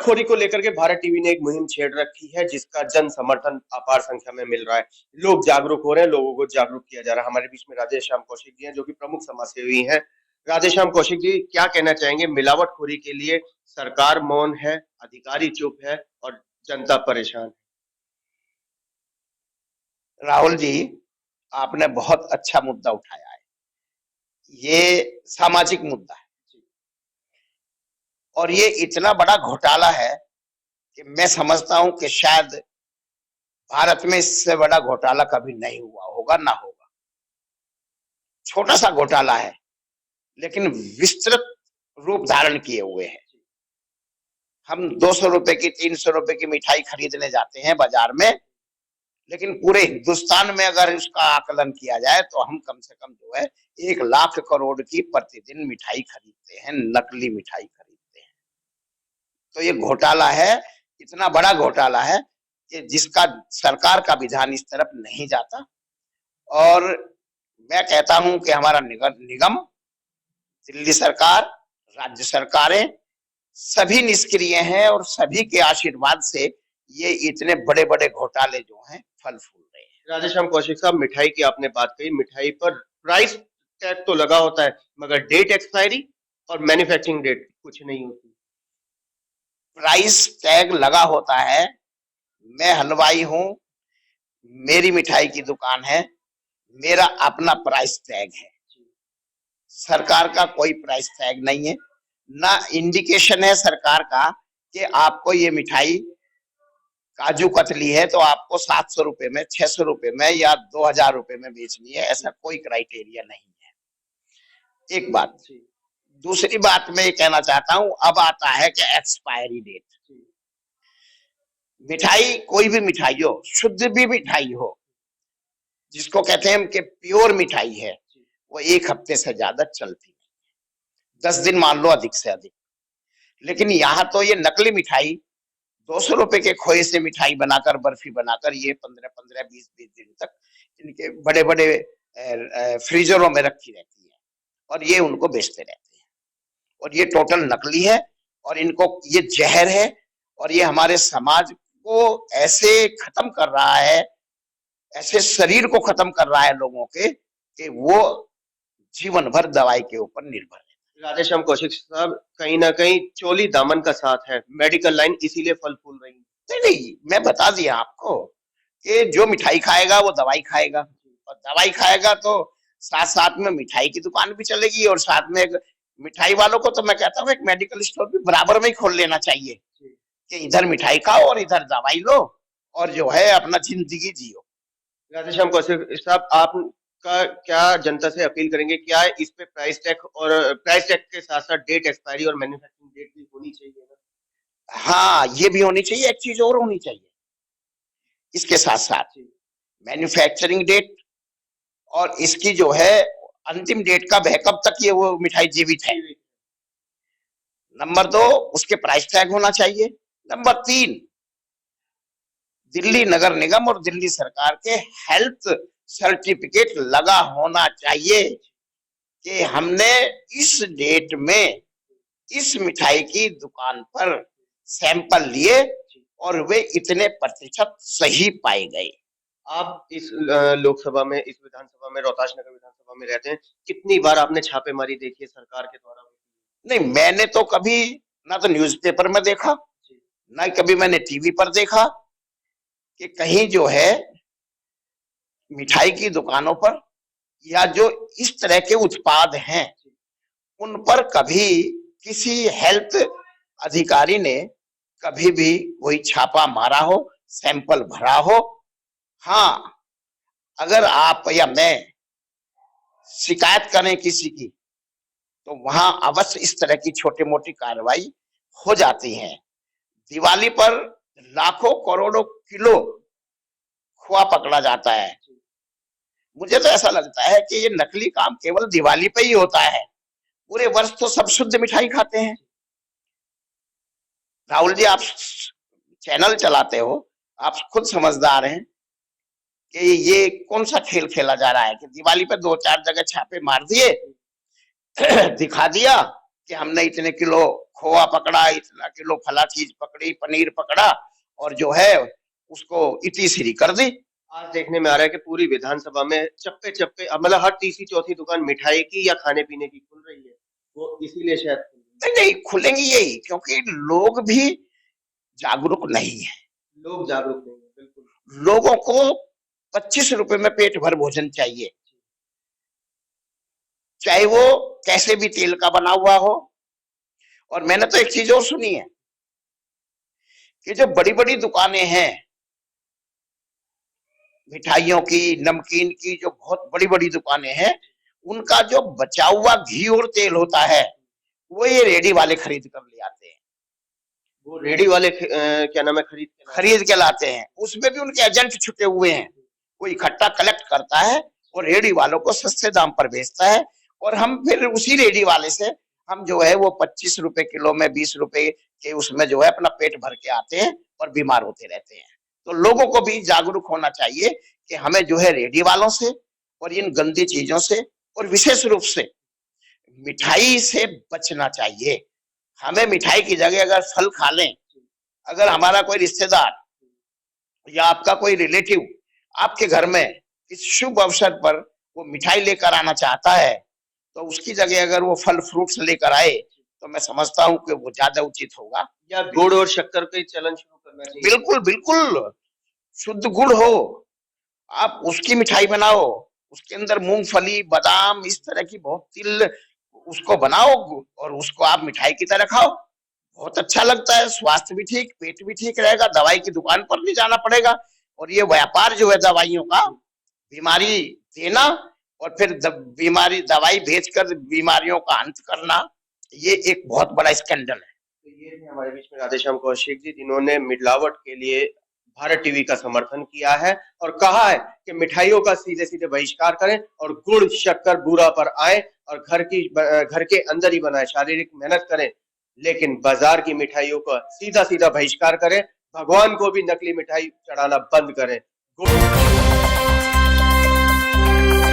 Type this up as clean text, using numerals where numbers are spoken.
मिलावटखोरी को लेकर के भारत टीवी ने एक मुहिम छेड़ रखी है, जिसका जन समर्थन अपार संख्या में मिल रहा है। लोग जागरूक हो रहे हैं, लोगों को जागरूक किया जा रहा है। हमारे बीच में राधेश्याम कौशिक जी हैं, जो कि प्रमुख समाजसेवी हैं। राधेश्याम कौशिक जी, क्या कहना चाहेंगे? मिलावटखोरी के लिए सरकार मौन है, अधिकारी चुप है और जनता परेशान राहुल जी, आपने बहुत अच्छा मुद्दा उठाया है। ये सामाजिक मुद्दा है और ये इतना बड़ा घोटाला है कि मैं समझता हूं कि शायद भारत में इससे बड़ा घोटाला कभी नहीं हुआ होगा, ना होगा। छोटा सा घोटाला है लेकिन विस्तृत रूप धारण किए हुए है। हम 200 रुपए की 300 रुपए की मिठाई खरीदने जाते हैं बाजार में, लेकिन पूरे हिंदुस्तान में अगर उसका आकलन किया जाए तो हम कम से कम जो है 1 लाख करोड़ की प्रतिदिन मिठाई खरीदते हैं, नकली मिठाई खरीदते हैं। तो ये घोटाला है, इतना बड़ा घोटाला है कि जिसका सरकार का विधान इस तरफ नहीं जाता। और मैं कहता हूं कि हमारा निगम, दिल्ली सरकार, राज्य सरकारें सभी निष्क्रिय हैं और सभी के आशीर्वाद से ये इतने बड़े बड़े घोटाले जो हैं फल फूल रहे हैं। राधेश्याम कौशिक साहब, मिठाई की आपने बात कही। मिठाई पर प्राइस टैग तो लगा होता है, मगर डेट एक्सपायरी और मैन्युफैक्चरिंग डेट कुछ नहीं होती। प्राइस टैग लगा होता है। मैं हलवाई हूं, मेरी मिठाई की दुकान है, मेरा अपना प्राइस टैग है। सरकार का कोई प्राइस टैग नहीं है, ना इंडिकेशन है सरकार का कि आपको ये मिठाई काजू कतली है तो आपको 700 रुपए में, 600 रुपए में या 2000 रुपए में बेचनी है। ऐसा कोई क्राइटेरिया नहीं है। एक बात। दूसरी बात मैं ये कहना चाहता हूं, अब आता है कि एक्सपायरी डेट। मिठाई, कोई भी मिठाई हो, शुद्ध भी मिठाई हो, जिसको कहते हैं कि प्योर मिठाई है, वो 1 हफ्ते से ज्यादा चलती नहीं, 10 दिन मान लो अधिक से अधिक। लेकिन यहाँ तो ये नकली मिठाई 200 रुपए के खोए से मिठाई बनाकर, बर्फी बनाकर, ये 15-15, 20-20 दिन तक इनके बड़े बड़े फ्रीजरों में रखी रहती है और ये उनको बेचते रहते हैं। और ये टोटल नकली है और इनको ये जहर है और ये हमारे समाज को ऐसे खत्म कर रहा है, ऐसे शरीर को खत्म कर रहा है लोगों के, कि वो जीवन भर दवाई के ऊपर निर्भर है। राधेश्याम कौशिक साहब, कहीं ना कहीं चोली दामन का साथ है, मेडिकल लाइन इसीलिए फल फूल रही है। नहीं नहीं, मैं बता दिया आपको कि जो मिठाई खाएगा वो दवाई खाएगा, और दवाई खाएगा तो साथ साथ में मिठाई की दुकान भी चलेगी और साथ में मिठाई वालों को तो मैं कहता हूँ एक मेडिकल स्टोर भी बराबर में ही खोल लेना चाहिए कि इधर मिठाई खाओ और इधर दवाई लो और जो है अपना जिंदगी जियो। राधेश्याम कौशिक साहब, आपका क्या जनता से अपील करेंगे? क्या इस पे प्राइस टैग के साथ साथ डेट एक्सपायरी और मैन्युफैक्चरिंग डेट भी होनी चाहिए ना? हाँ, ये भी होनी चाहिए। एक चीज और होनी चाहिए इसके साथ साथ, मैन्युफैक्चरिंग डेट और इसकी जो है अंतिम डेट का कब तक ये वो मिठाई जीवित है। नंबर 2, उसके प्राइस टैग होना चाहिए। नंबर 3, दिल्ली नगर निगम और दिल्ली सरकार के हेल्थ सर्टिफिकेट लगा होना चाहिए कि हमने इस डेट में इस मिठाई की दुकान पर सैंपल लिए और वे इतने प्रतिशत सही पाए गए। आप इस लोकसभा में, इस विधानसभा में, रोहतास नगर विधानसभा में रहते हैं, कितनी बार आपने छापेमारी देखी है सरकार के द्वारा? नहीं, मैंने तो कभी ना तो न्यूज़पेपर में देखा, ना कभी मैंने टीवी पर देखा कि कहीं जो है मिठाई की दुकानों पर या जो इस तरह के उत्पाद हैं उन पर कभी किसी हेल्थ अधिकारी ने कभी भी कोई छापा मारा हो, सैंपल भरा हो। हाँ, अगर आप या मैं शिकायत करें किसी की तो वहां अवश्य इस तरह की छोटी मोटी कार्रवाई हो जाती है। दिवाली पर लाखों करोड़ों किलो खोआ पकड़ा जाता है। मुझे तो ऐसा लगता है कि ये नकली काम केवल दिवाली पे ही होता है, पूरे वर्ष तो सब शुद्ध मिठाई खाते हैं। राहुल जी, आप चैनल चलाते हो, आप खुद समझदार हैं कि ये कौन सा खेल खेला जा रहा है कि दिवाली पे 2-4 जगह छापे मार दिए दिखा दिया कि हमने इतने किलो खोआ पकड़ा, इतना किलो फला चीज पकड़ी, पनीर पकड़ा और जो है उसको इति श्री कर दी। आज देखने में आ रहा है कि पूरी विधानसभा में चप्पे-चप्पे मतलब हर तीसरी चौथी दुकान मिठाई की या खाने-पीने की खुल रही है। वो इसीलिए शायद खुल रही नहीं नहीं खुलेंगी यही, क्योंकि लोग भी जागरूक नहीं है। है। लोग जागरूक नहीं है, बिल्कुल। लोगों को 25 रुपए में पेट भर भोजन चाहिए, चाहे वो कैसे भी तेल का बना हुआ हो। और मैंने तो एक चीज और सुनी है कि जो बड़ी बड़ी दुकानें हैं मिठाइयों की, नमकीन की, जो बहुत बड़ी बड़ी दुकानें हैं, उनका जो बचा हुआ घी और तेल होता है वो ये रेडी वाले खरीद कर ले आते हैं। वो रेडी वाले क्या नाम है खरीद के लाते हैं, उसमें भी उनके एजेंट छुटे हुए हैं। कोई इकट्ठा कलेक्ट करता है और रेडी वालों को सस्ते दाम पर बेचता है, और हम फिर उसी रेडी वाले से हम जो है वो 25 रुपए किलो में, 20 रुपए के उसमें जो है अपना पेट भर के आते हैं और बीमार होते रहते हैं। तो लोगों को भी जागरूक होना चाहिए कि हमें जो है रेडी वालों से और इन गंदी चीजों से और विशेष रूप से मिठाई से बचना चाहिए। हमें मिठाई की जगह अगर फल खा लें, अगर हमारा कोई रिश्तेदार या आपका कोई रिलेटिव आपके घर में इस शुभ अवसर पर वो मिठाई लेकर आना चाहता है, तो उसकी जगह अगर वो फल फ्रूट्स लेकर आए तो मैं समझता हूँ कि वो ज्यादा उचित होगा। या गुड़ और शक्कर का चलन शुरू करना चाहिए। बिल्कुल बिल्कुल, शुद्ध गुड़ हो, आप उसकी मिठाई बनाओ, उसके अंदर मूंगफली, बादाम, इस तरह की बहुत तिल, उसको बनाओ और उसको आप मिठाई की तरह खाओ। बहुत अच्छा लगता है, स्वास्थ्य भी ठीक, पेट भी ठीक रहेगा, दवाई की दुकान पर नहीं जाना पड़ेगा। और ये व्यापार जो है दवाइयों का, बीमारी देना और फिर बीमारी दवाई बेचकर बीमारियों का अंत करना, ये एक बहुत बड़ा स्कैंडल है। तो ये थे हमारे बीच में राधेश्याम कौशिक जी, जिन्होंने मिलावट के लिए भारत टीवी का समर्थन किया है और कहा है कि मिठाइयों का सीधे-सीधे बहिष्कार करें और गुड़, शक्कर, बूरा पर आए और घर के अंदर ही बनाएं, शारीरिक मेहनत करें, लेकिन बाजार की मिठाइयों का सीधा-सीधा बहिष्कार करें। भगवान को भी नकली मिठाई चढ़ाना बंद करें। गुड़